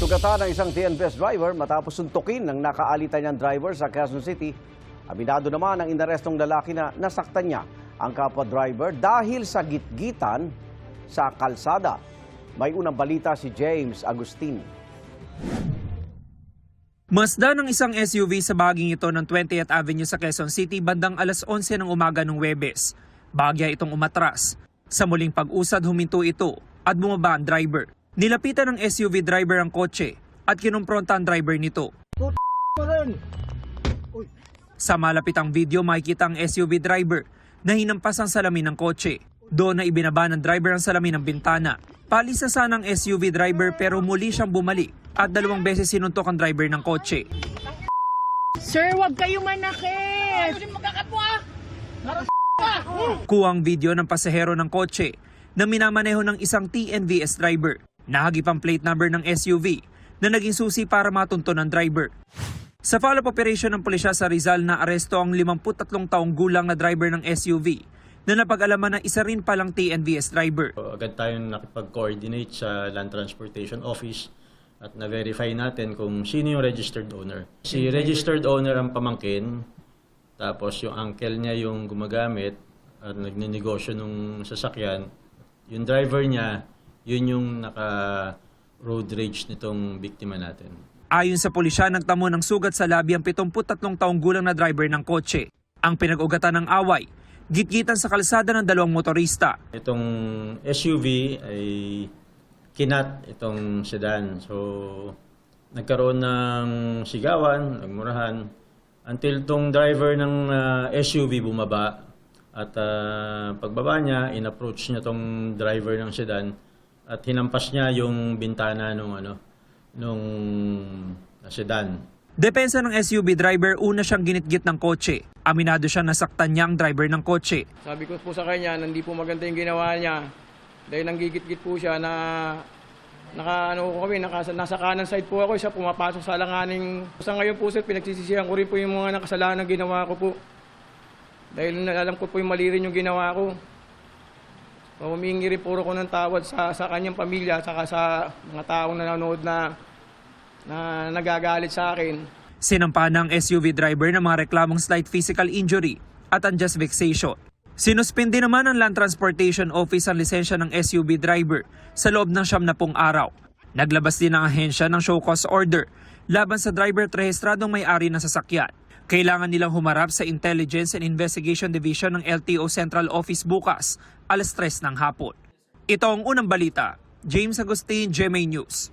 Nasugatan ng isang TNVS driver matapos suntukin ng nakaalitan niyang driver sa Quezon City. Aminado naman ang inarestong lalaki na nasaktan niya ang kapwa driver dahil sa gitgitan sa kalsada. May unang balita si James Agustin. Masdan ng isang SUV sa bahaging ito ng 20th Avenue sa Quezon City bandang alas 11 ng umaga ng Huwebes. Bahagya itong umatras. Sa muling pag-usad huminto ito at bumaba ang driver. Nilapitan ng SUV driver ang kotse at kinumpronta ang driver nito. Sa malapitang video makikita ang SUV driver na hinampas ang salamin ng kotse. Doon na ibinaba ng driver ang salamin ng bintana. Palis na sana ang SUV driver pero muli siyang bumalik at 2 beses sinuntok ang driver ng kotse. Sir, wag kayo manakit! Kuwang video ng pasahero ng kotse na minamaneho ng isang TNVS driver. Nahagip ang plate number ng SUV na naging susi para matunto ng driver. Sa follow-up operation ng pulisya sa Rizal na aresto ang 53 taong gulang na driver ng SUV na napag-alaman na isa rin palang TNVS driver. Agad tayong nakipag-coordinate sa Land Transportation Office at na-verify natin kung sino yung registered owner. Si registered owner ang pamangkin, tapos yung uncle niya yung gumagamit at nagninegosyo ng sasakyan. Yung driver niya, yun yung naka-road rage nitong biktima natin. Ayon sa pulisya, nagtamo ng sugat sa labi ang 73 taong gulang na driver ng kotse. Ang pinag-ugatan ng away, gitgitan sa kalsada ng 2 motorista. Itong SUV ay kinat itong sedan. So, nagkaroon ng sigawan, nagmurahan, until tong driver ng SUV bumaba. At pagbaba niya, in-approach niya tong driver ng sedan at hinampas niya yung bintana nung sedan. Depensa ng SUV driver, una siyang ginitgit ng kotse. Aminado siya nasaktan niya ang driver ng kotse. Sabi ko po sa kanya, hindi po maganda yung ginawa niya. Dahil nanggigit-git po siya na nasa kanan side po ako, siya pumapasok sa alanganing. Sa ngayon po sir, pinagsisisihan ko rin po yung mga nakasalanan ginawa ko po. Dahil alam ko po yung mali rin yung ginawa ko. Humingi rin puro ko ng tawad sa kanyang pamilya at sa mga taong nanonood na nagagalit sa akin. Sinampahan ng SUV driver ng mga reklamong slight physical injury at unjust vexation. Sinuspindi naman ng Land Transportation Office ang lisensya ng SUV driver sa loob ng 70 araw. Naglabas din ang ahensya ng show cause order laban sa driver at rehistradong may-ari ng sasakyan. Kailangan nilang humarap sa Intelligence and Investigation Division ng LTO Central Office bukas, alas 3 ng hapon. Ito ang unang balita. James Agustin, GMA News.